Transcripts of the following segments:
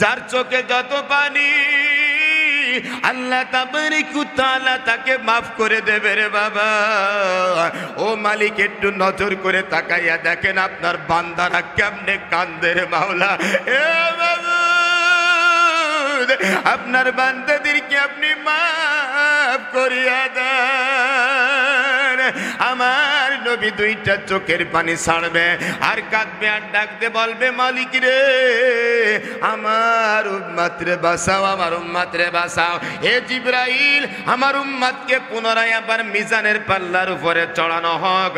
যার চোখে যত পানি আল্লাহ তাবারাকু তাআলা তাকে মাফ করে দেবে রে বাবা। ও মালিক, একটু নজর করে তাকাইয়া দেখেন আপনার বান্দারা কেমনে কান্দে রে মাওলা। এ মাবুদ, আপনার বান্দাদেরকে আপনি মাফ করিয়া দেন। আমার নবী দুইটা চোখের পানি ছাড়বে আর কাঁদবে আর ডাকতে বলবে, মালিক রে আমার উম্মত রে বাঁচাও, আমার উম্মত রে বাঁচাও। হে জিবরাইল, আমার উম্মতকে পুনরায় আবার মিজানের পাল্লার উপরে চড়ানো হোক।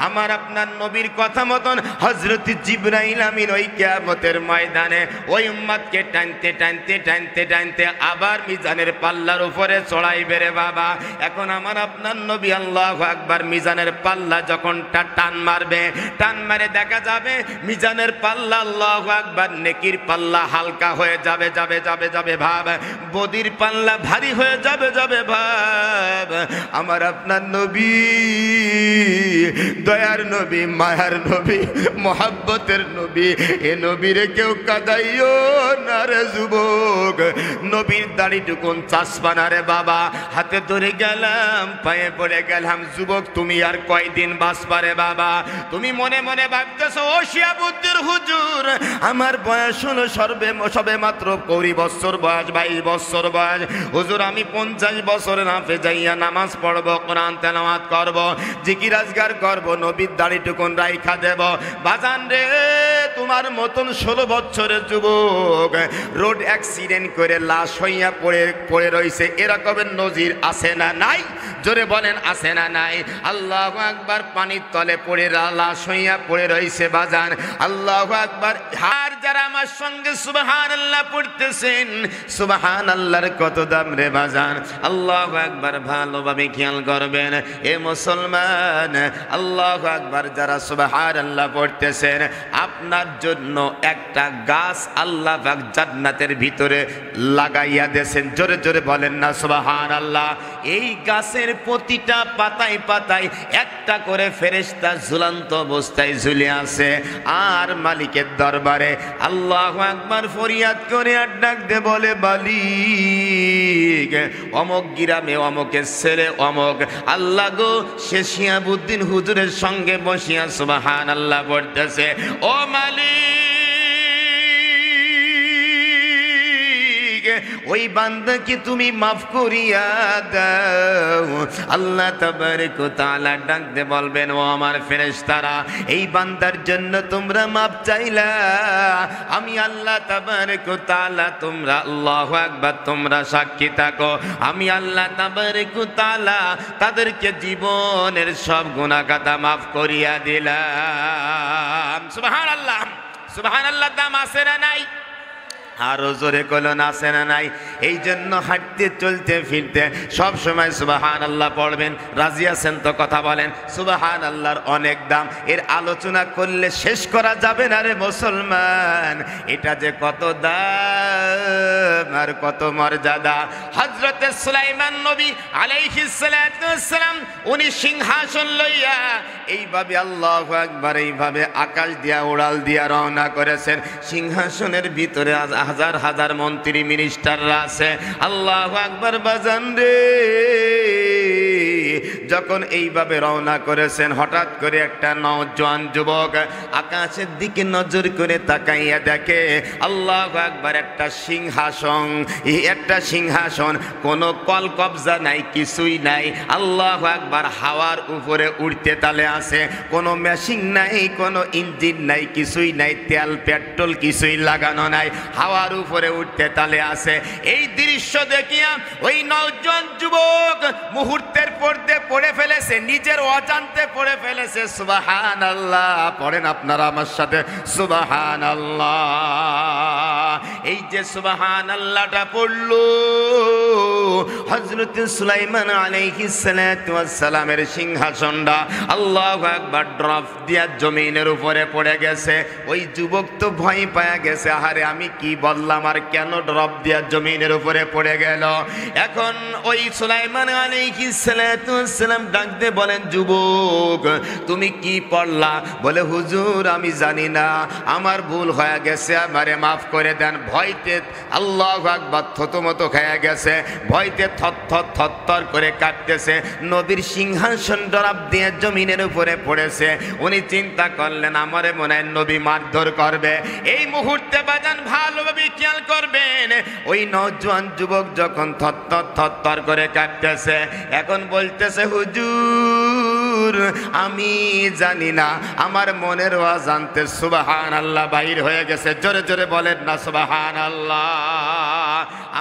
আমার আপনার নবীর কথা মতন হযরত জিবরাইল আমিন ওই কিয়ামতের ময়দানে ওই উম্মতকে টানতে টানতে টানতে টানতে আবার মিজানের পাল্লার উপরে চড়াইবে রে বাবা। এখন আমার আপনার নবী আল্লাহু আকবার মিজানের পাল্লা যখন টান মারবে, টান মারে দেখা যাবে মিজানের পাল্লা আল্লাহু আকবার নেকির পাল্লা হালকা হয়ে যাবে যাবে যাবে যাবে ভাব, বদির পাল্লা ভারী হয়ে যাবে যাবে ভাব। আমার আপনার নবী দয়ার নবী, মায়ার নবী, মোহাব্বতের নবী, এ নবীরে কেউ কাঁদাইও না রে যুবক। নবীর দাড়িটুকুন চাষবা না রে বাবা। হাতে ধরে গেলাম, পায়ে পড়ে গেলাম, যুবক তুমি আর কয়দিন বাঁচবা রে বাবা। তুমি মনে মনে ভাবতেছো, ও শিহাবুদ্দিন হুজুর আমার বয়স হলো সবে মাত্র 20 বছর বয়স, 22 বছর বয়স। হুজুর আমি 50 বছরে হাফেজাইয়া নামাজ পড়বো, কোরআন তেলাওয়াত করব, জিকির আজগার করব, নবীর দাড়িটুকুন রাইখা দেব। বাজান রে, তোমার মতন 16 বছরের যুবক রোড অ্যাক্সিডেন্ট করে লাশ হইয়া পড়ে রইছে, এরকমের নজির আছে না নাই? জোরে বলেন আছে না নাই? আল্লাহু আকবার, পানির তলে পড়ে লাশ হইয়া পড়ে রইছে বাজান। আল্লাহু আকবার। আর যারা আমার সঙ্গে সুবহানাল্লাহ পড়তেছেন, সুবহানাল্লাহর কত দাম রে বাজান। আল্লাহু আকবার, ভালোভাবে খেয়াল করবেন এ মুসলমান। আল্লাহু আকবার, যারা সুবহানাল্লাহ পড়তেছেন আপনার জন্য একটা গাছ আল্লাহ পাক জান্নাতের ভিতরে লাগাইয়া দেন। জোরে জোরে বলেন না সুবহানাল্লাহ। এই গাছের প্রতিটা পাতায় পাতায় একটা করে ফেরেশতা ঝুলন্ত অবস্থায় ঝুলে আছে। আর মালিকের দরবারে আল্লাহু আকবার ফরিয়াদ করে আর ডাক দে বলে, মালিক অমক গ্রামে অমকের ছেলে অমক, আল্লাহ গো সে শিহাবুদ্দিন হুজুরের সঙ্গে বসিয়া সুবহানাল্লাহ পড়তেছে। ও মালিক, ওই বান্দাকে তুমি মাফ করিয়া দাও। আল্লাহ তাবারক ওয়া তাআলা ডাকতে বলবেন, ও আমার ফেরেশতারা, এই বান্দার জন্য তোমরা মাফ চাইলা, আমি আল্লাহ তাবারক ওয়া তাআলা, তোমরা আল্লাহু আকবার, তোমরা সাক্ষী থাকো, আমি আল্লাহ তাবারক ওয়া তাআলা তাদেরকে জীবনের সব গুনাহ খাতা মাফ করিয়া দিলাম। সুবহানাল্লাহ, সুবহানাল্লাহ দাম আছে না নাই? আরো জোরে কলন আছে না নাই? এই জন্য হাঁটতে চলতে ফিরতে সব সময় সুবহানাল্লাহ পড়বেন। রাজি আছেন তো? কথা বলেন। সুবহানাল্লাহর অনেক দাম, এর আলোচনা করলে শেষ করা যাবে না রে মুসলমান। এটা যে কত দাম আর কত মর্যাদা। হযরতে সুলাইমান নবী আলাইহিস সালাতু ওয়াস সালাম উনি সিংহাসন লইয়া এইভাবে আল্লাহু আকবার এইভাবে আকাশ দিয়া উড়াল দিয়া রওনা করেছেন। সিংহাসনের ভিতরে হাজার হাজার মন্ত্রী মিনিস্টাররা আছে। আল্লাহু আকবার বাজান রে, যখন এইভাবে রওনা করেছেন হঠাৎ করে একটা নওজোয়ান যুবক আকাশের দিকে নজর করে তাকাইয়া দেখে আল্লাহু আকবার একটা সিংহাসন, একটা সিংহাসন, কোনো কল কবজা নাই, কিছুই নাই। আল্লাহু আকবার, হাওয়ার উপরে উড়তে তালে আছে, কোনো মেশিন নাই, কোনো ইঞ্জিন নাই, কিছুই নাই, তেল পেট্রোল কিছুই লাগানো নাই, হাওয়ার উপরে উঠতে তালে আছে। এই দৃশ্য দেখিয়া ওই নওজোয়ান যুবক মুহূর্তের পর্দে পড়ে ফেলেছে, নিজের অজান্তে পড়ে ফেলেছে। সুবহানাল্লাহ পড়েন আপনারা আমার সাথে, সুবহানাল্লাহ। এই যে সুবহানাল্লাহটা পড়লো, হযরত সুলাইমান আলাইহিস সালাতু ওয়াস সালামের সিংহাসনটা আল্লাহু আকবার ড্রপ দিয়া জমিনের উপরে পড়ে গেছে। ওই যুবক তো ভয় পায়া গেছে, আহারে আমি কি বললাম আর কেন ড্রপ দিয়া জমিনের উপরে পড়ে গেল। এখন ওই সুলাইমান আলাইহিস সালাতু ওয়াস সালাম ডাক দিয়ে বলেন, যুবক তুমি কি পড়লা? বলে হুজুর আমি জানি না, আমার ভুল হয়ে গেছে, আমারে মাফ করে দেন। ভয়তে আল্লাহু আকবার থতমত খেয়ে গেছে, ভয়তে থরথর করে কাঁপতেছে। নবীর সিংহাসন ডরাব দিয়ে জমিনের উপরে পড়েছে। উনি চিন্তা করলেন আমারে মনে হয় নবী মারধর করবে। এই মুহূর্তে বাজান ভালোভাবে খেয়াল করবেন, ওই নওজোয়ান যুবক যখন থরথর করে কাঁপতেছে, এখন বলতেছে হুজুর আমি জানি না, আমার মনের অজান্তে সুবহানাল্লাহ বাহির হয়ে গেছে। জোরে জোরে বলেন না সুবহানাল্লাহ।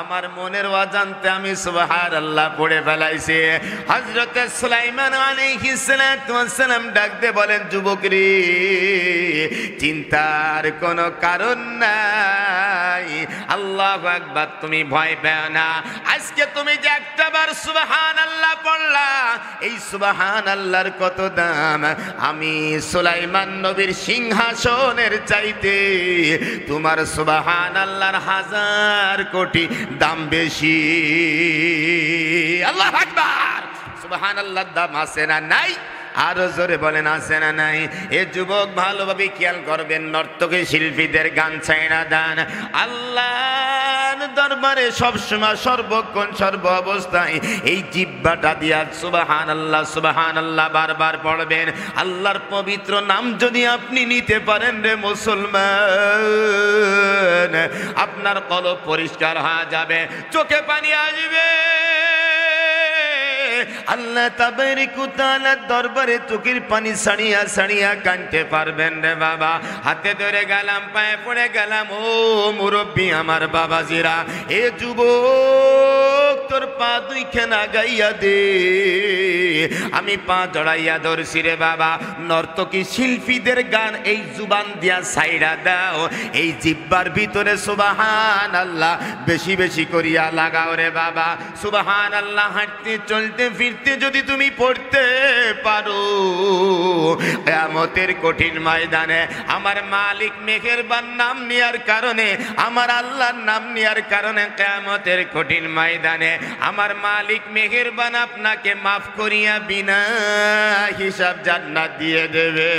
আমার মনের অজান্তে আমি সুবহানাল্লাহ পড়ে ফেলাইছি। হযরত সুলাইমান আলাইহিস সালাতু ওয়াস সালাম ডাক দিয়ে বলেন, যুবক রে চিন্তার কোনো কারণ নাই, আল্লাহু আকবার, তুমি ভয় পেও না। আজকে তুমি যে একটাবার সুবহানাল্লাহ পড়লা, এই সুবহানাল্লাহর কত দাম। আমি সুলাইমান নবীর সিংহাসনের চাইতে তোমার সুবহানাল্লাহর 1000 কোটি দাম বেশি। আল্লাহু আকবার। সুবহানাল্লাহর দাম আছে না নাই? আরো জোরে বলেন আছে না নাই? এ যুবক ভালোভাবে খেয়াল করবেন, নর্তকী শিল্পীদের গান ছাইড়া দান। আল্লাহর দরবারে সবসময় সর্বক্ষণ সর্ব অবস্থায় এই জিহ্বাটা দিয়া সুবহানাল্লাহ সুবহানাল্লাহ বারবার পড়বেন। আল্লাহর পবিত্র নাম যদি আপনি নিতে পারেন রে মুসলমান, আপনার কলব পরিষ্কার হয়ে যাবে, চোখে পানি আসবে। আল্লাহ তাবারক ওয়া তাআলার দরবারে চোখের পানি ছাড়িয়া ছাড়িয়া কাঁদতে পারবেন রে বাবা। হাতে ধরে গেলাম, পায়ে পড়ে গেলাম, ও মুরব্বী আমার বাবাজিরা, এ যুবক তোর পা দুইখানা গাইয়া দে, আমি পা জড়াইয়া ধরছি রে বাবা। নর্তকী শিল্পীদের গান এই জুবান দিয়া ছাইড়া দাও, এই জিহ্বার ভিতরে সুবহানাল্লাহ বেশি বেশি করিয়া লাগাও রে বাবা। সুবহানাল্লাহ হাঁটতে চলতে ফিরতে যদি তুমি পড়তে পারো, কিয়ামতের কঠিন ময়দানে আমার মালিক মেহেরবান নাম নেয়ার কারণে, আমার আল্লাহর নাম নেয়ার কারণে কিয়ামতের কঠিন ময়দানে আমার মালিক মেহেরবান আপনাকে মাফ করিয়া বিনা হিসাব জান্নাত দিয়ে দেবে।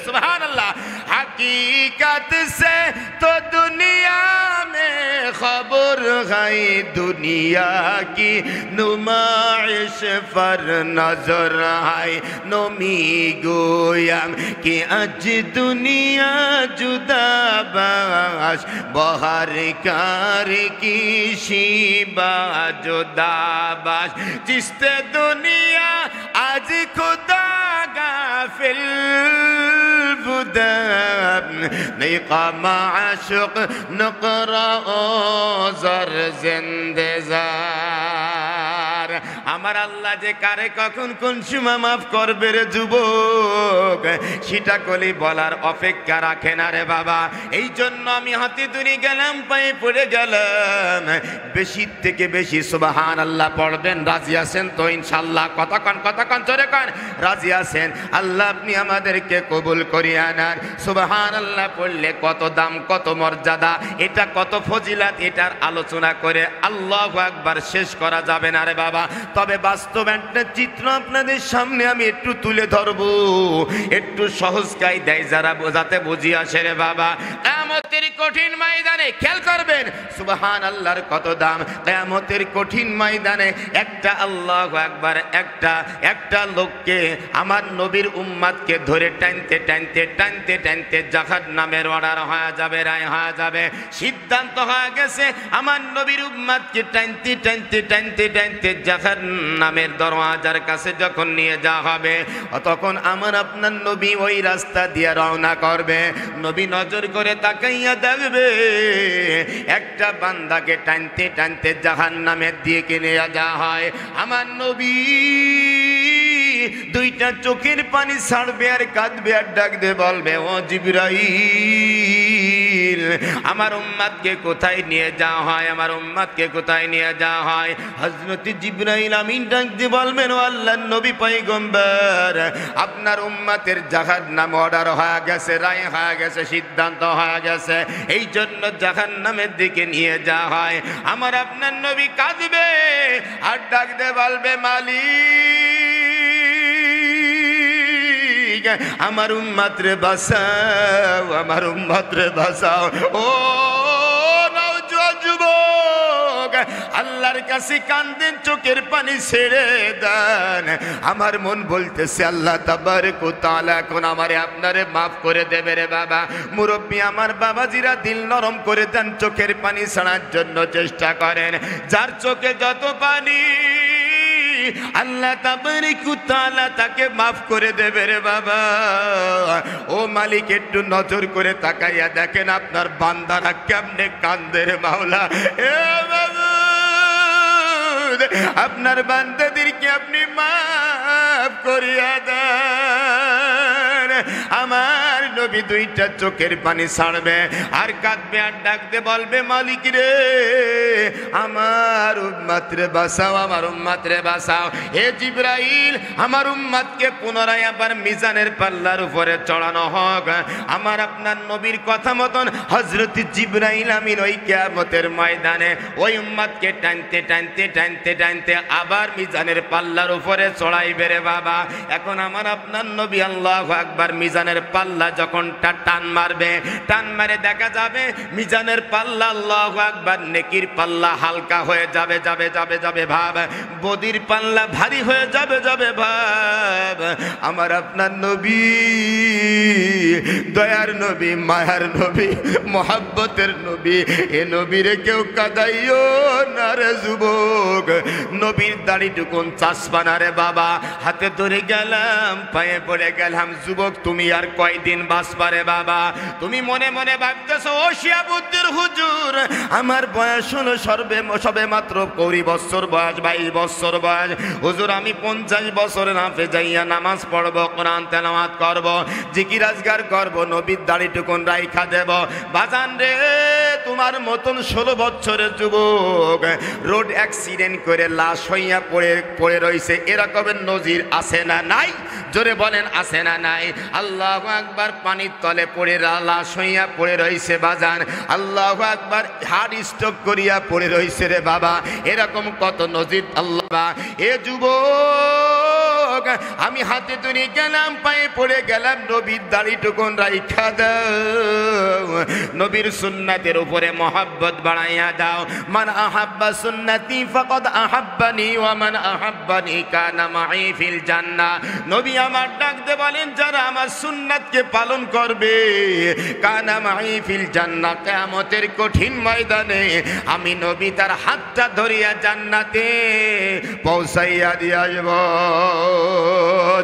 সুবহানাল্লাহ। हकीकत से तो दुनिया में खबर है, दुनिया की नुमाइश पर नजर है। नमी गोयम कि आज दुनिया जुदा बाश, बहर कार की शिबा जुदा बाश, जिसते दुनिया आज खुदा गाफिल नहीं कामा आशुक नकरा ओज़र जिंदेज़ार। আমার আল্লাহ যে কারে কখন কোন সময় মাফ করবে রে যুবক, সেটা কলি বলার অপেক্ষা রাখে না রে বাবা। এই জন্য আমি হাতে ধরে গেলাম, পায়ে পড়ে গেলাম, বেশি থেকে বেশি সুবহানাল্লাহ পড়বেন। রাজি আছেন তো ইনশাআল্লাহ? কতক্ষণ জোরে কন রাজি আছেন? আল্লাহ আপনি আমাদেরকে কবুল করিয়া নেন। সুবহানাল্লাহ পড়লে কত দাম, কত মর্যাদা, এটা কত ফজিলাত, এটার আলোচনা করে আল্লাহু আকবার শেষ করা যাবে না রে বাবা। তবে বাস্তব একটা চিত্র আপনাদের সামনে আমি একটু তুলে ধরবো, একটু সহজ কায়দায় যারা বোঝাতে বুঝি আসে রে বাবা। কিয়ামতের কঠিন ময়দানে খেয়াল করবেন সুবহানাল্লাহর কত দাম। কিয়ামতের কঠিন ময়দানে একটা আল্লাহু আকবার, একটা লোককে আমার নবীর উম্মতকে ধরে টানতে জাহান্নামের অর্ডার হয়ে যাবে, রায় হয়ে যাবে। সিদ্ধান্ত হয়ে গেছে আমার নবীর উম্মতকে টানতে জাহান্নামের দরওয়াজার কাছে যখন নিয়ে যাওয়া হবে, তখন আমার আপনার নবী ওই রাস্তা দিয়ে রওনা করবে। নবী নজর করে তাকাইয়া দেখবে একটা বান্দাকে টানতে জাহান্নামের দিকে নিয়ে যাওয়া হয়। আমার নবী দুইটা চোখের পানি ছাড়বে আর কাঁদবে আর ডাকবে বলবে ও জিবরাইল আমার উম্মতকে কোথায় নিয়ে যাওয়া হয়, আমার উম্মতকে কোথায় নিয়ে যাওয়া হয়। হযরত জিবরাইল আমিন ডাকতে বলবেন ও আল্লাহর নবী পয়গম্বর আপনার উম্মতের জাহান্নাম অর্ডার হয়ে গেছে, রায় হয়ে গেছে, সিদ্ধান্ত হয়ে গেছে, এই জন্য জাহান্নামের দিকে নিয়ে যাওয়া হয়। আমার আপনার নবী কাঁদবে আর ডাকতে বলবে মালিক আমার উম্মত রে বাঁচাও, আমার উম্মত রে বাঁচাও। ও যুবক আল্লাহর কাছে কান্দেন, চোখের পানি ছেড়ে দেন। আমার মন বলতেছে আল্লাহ তাবারক ওয়া তাআলা এখন আমারে আপনারে মাফ করে দেবে রে বাবা। মুরব্বী আমার বাবাজিরা দিল নরম করে দেন, চোখের পানি ছাড়ার জন্য চেষ্টা করেন। যার চোখে যত পানি আল্লাহ তাবারক ওয়া তাআলা তাকে মাফ করে দেবে রে বাবা। ও মালিক একটু নজর করে তাকাইয়া দেখেন আপনার বান্দারা কেমনে কান্দে রে মাওলা। এ বাবা আপনার বান্দাদেরকে আপনি মাফ করিয়া দেন। আমার নবী দুইটা চোখের পানি ছাড়বে আর কাঁদবে আর ডাকতে বলবে মালিক রে আমার উম্মত রে বাঁচাও, আমার উম্মত রে বাঁচাও। হে জিবরাইল আমার উম্মতকে পুনরায় আবার মিজানের পাল্লার উপরে চড়ানো হোক। আমার আপনার নবীর কথা মতন হযরত জিবরাইল আমিন ওই কিয়ামতের ময়দানে ওই উম্মতকে টানতে টানতে টানতে টানতে আবার মিজানের পাল্লার উপরে চড়াইবে রে বাবা। এখন আমার আপনার নবী আল্লাহু আকবার মিজানের পাল্লা যখন টান মারবে, টান মারে দেখা যাবে মিজানের পাল্লা আল্লাহু আকবার নেকির পাল্লা হালকা হয়ে যাবে যাবে যাবে যাবে ভাব, বদির পাল্লা ভারী হয়ে যাবে যাবে ভাব। আমার আপনার নবী দয়ার নবী, মায়ার নবী, মহব্বতের নবী, এ নবীরে কেউ কাঁদাইও না রে যুবক। নবীর দাড়িটুকুন চাষবা না রে বাবা। হাতে ধরে গেলাম, পায়ে পড়ে গেলাম, যুবক তুমি আর কয়দিন বাঁচবা রে বাবা। তুমি মনে মনে ভাবতেছো ও শিয়াবুদ্দিন হুজুর আমার বয়স হলো সবে মাত্র 20 বছর বয়স, 22 বছর বয়স। হুজুর আমি 50 বছর নাফে যাইয়া নামাজ পড়বো, কোরআন তেলাওয়াত করব, জিকির আজগার করব, নবীর দাড়িটুকুন রাইখা দেব। বাজান রে তোমার মতন 16 বছরের যুবক রোড অ্যাক্সিডেন্ট করে লাশ হইয়া পড়ে রইছে, এরকমের নজির আছে না নাই? জোরে বলেন আছে না নাই? আল্লাহু আকবার পানির তলে পড়ে লাশ হইয়া পড়ে রইছে বাজান। আল্লাহু আকবার হার্ট স্ট্রোক করিয়া পড়ে রইছে রে বাবা। এরকম কত নজির আল্লাহ। এ যুবক আমি হাতে ধরে গেলাম, পায়ে পড়ে গেলাম, নবীর দাড়িটুকুন রাইখা দাও, নবীর সুন্নাতের উপরে মহব্বত বাড়াইয়া দাও। মান আহাব্বা সুন্নতি ফাকাদ আহাব্বানি ওয়া মান আহাব্বানি কানা মাই ফিল জান্নাহ। নবী আমার ডাকতে বলেন যারা আমার সুন্নাতকে পালন করবে কানা মাই ফিল জান্নাহ, কিয়ামতের কঠিন ময়দানে আমি নবী তার হাতটা ধরিয়া জান্নাতে পৌঁছাইয়া দিয়ে আসব।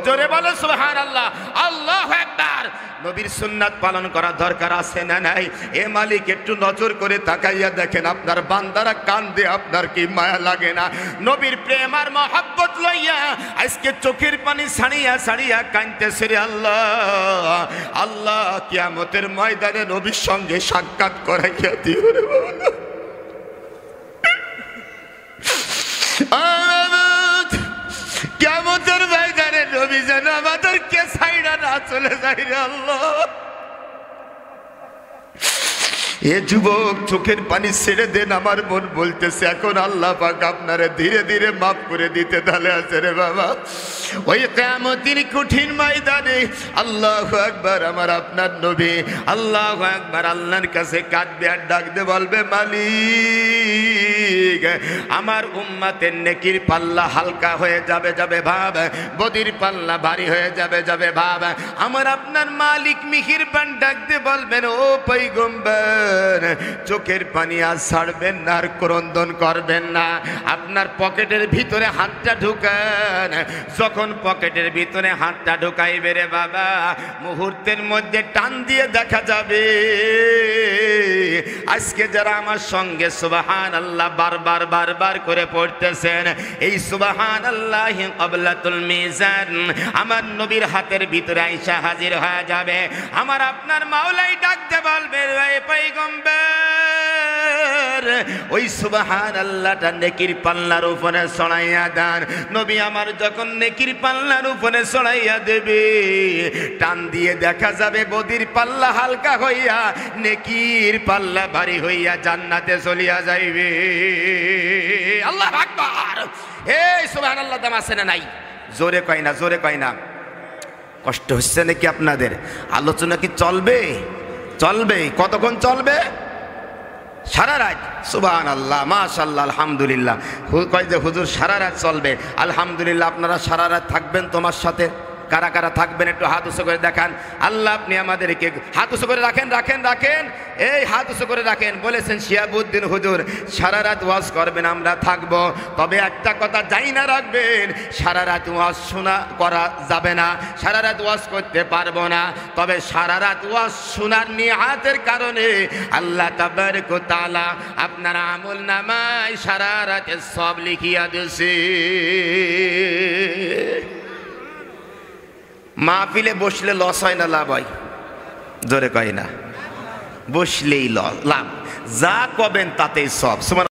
জোরে বলো সুবহানাল্লাহ, আল্লাহু আকবার। নবীর সুন্নাত পালন করা দরকার আছে না নাই? এ মালিক একটু নজর করে তাকাইয়া দেখেন আপনার বান্দারা কান্দে, আপনার কি মায়া লাগে না? নবীর প্রেম আর মহব্বত লইয়া আজকে চোখের পানি ছাড়িয়া ছাড়িয়া কাঁদতেছে রে আল্লাহ। আল্লাহ কিয়ামতের ময়দানে নবীর সঙ্গে সাক্ষাৎ করাইয়া দিও রে বাবা। কিয়ামতের ময়দানে নবী যেন আমাদেরকে ছাইড়া না চলে যায় রে আল্লাহ। এ যুবক চোখের পানি ছেড়ে দেন, আমার মন বলতেছে এখন আল্লাহ পাক আপনারে ধীরে ধীরে মাফ করে দিতে ঢালে আছে রে বাবা। ওই কিয়ামতের কঠিন ময়দানে আল্লাহু আকবার আমার আপনার নবী আল্লাহু আকবার আল্লাহর কাছে কাঁদবে আর ডাকতে বলবে মালিক আমার উম্মতের নেকির পাল্লা হালকা হয়ে যাবে যাবে ভাব, বদির পাল্লা ভারী হয়ে যাবে যাবে ভাব। আমার আপনার মালিক মিহিরবান ডাকতে বলবেন ও পয়গম্বর করবেন, চোখের পানি আর ছাড়বেন না, আর ক্রন্দন করবেন না। আপনার পকেটের ভিতরে হাতটা ঢুকান, যখন পকেটের ভিতরে হাতটা ঢুকাইবে রে বাবা, মুহূর্তের মধ্যে টান দিয়ে দেখা যাবে আজকে যারা আমার সঙ্গে সুবহানাল্লাহ বারবার বারবার করে পড়তেছেন, এই সুবহানাল্লাহ ক্বাবলাতুল মিজান আমার নবীর হাতের ভিতরে আইসা হাজির হয়ে যাবে। আমার আপনার মাওলাই ডাকতে বলবে, রে পয়গম্বর, ওই সুবহানাল্লাহটা নেকির পাল্লার উপরে ছড়াইয়া দেন। নবী আমার যখন নেকির পাল্লার উপরে ছড়াইয়া দেবে, টান দিয়ে দেখা যাবে বদির পাল্লা হালকা হইয়া নেকির পাল্লা ভারী হইয়া জান্নাতে চলিয়া যাইবে। আল্লাহু আকবার। এই সুবহানাল্লাহ দাম আছে না নাই? জোরে কয় না, জোরে কয় না। কষ্ট হচ্ছে নাকি আপনাদের? আলোচনা কি চলবে? চলবে। কতক্ষণ চলবে? সারা রাত। সুবহানাল্লাহ, মাশাআল্লাহ, আলহামদুলিল্লাহ। কয় যে হুজুর সারা রাত চলবে। আলহামদুলিল্লাহ, আপনারা সারা রাত থাকবেন তোমার সাথে। কারা কারা থাকবেন একটু হাত উঁচু করে দেখান। আল্লাহ আপনি আমাদেরকে হাত উঁচু করে রাখেন, রাখেন, রাখেন, এই হাত উঁচু করে রাখেন। বলেছেন শিহাবুদ্দিন হুজুর সারা রাত ওয়াজ করবেন, আমরা থাকবো। তবে একটা কথা যাই না রাখবেন, সারা রাত ওয়াজ শোনা করা যাবে না, সারা রাত ওয়াজ করতে পারবো না। তবে সারা রাত ওয়াজ শোনার নিয়াতের কারণে আল্লাহ তাবারক ওয়া তাআলা আপনার আমল নামায় সারা রাতে সব লিখিয়া দিয়েছে। মাহফিলে বসলে লস হয় না লাভ হয়? জোরে কয় না। বসলেই লাভ, যা কবেন তাতেই সব।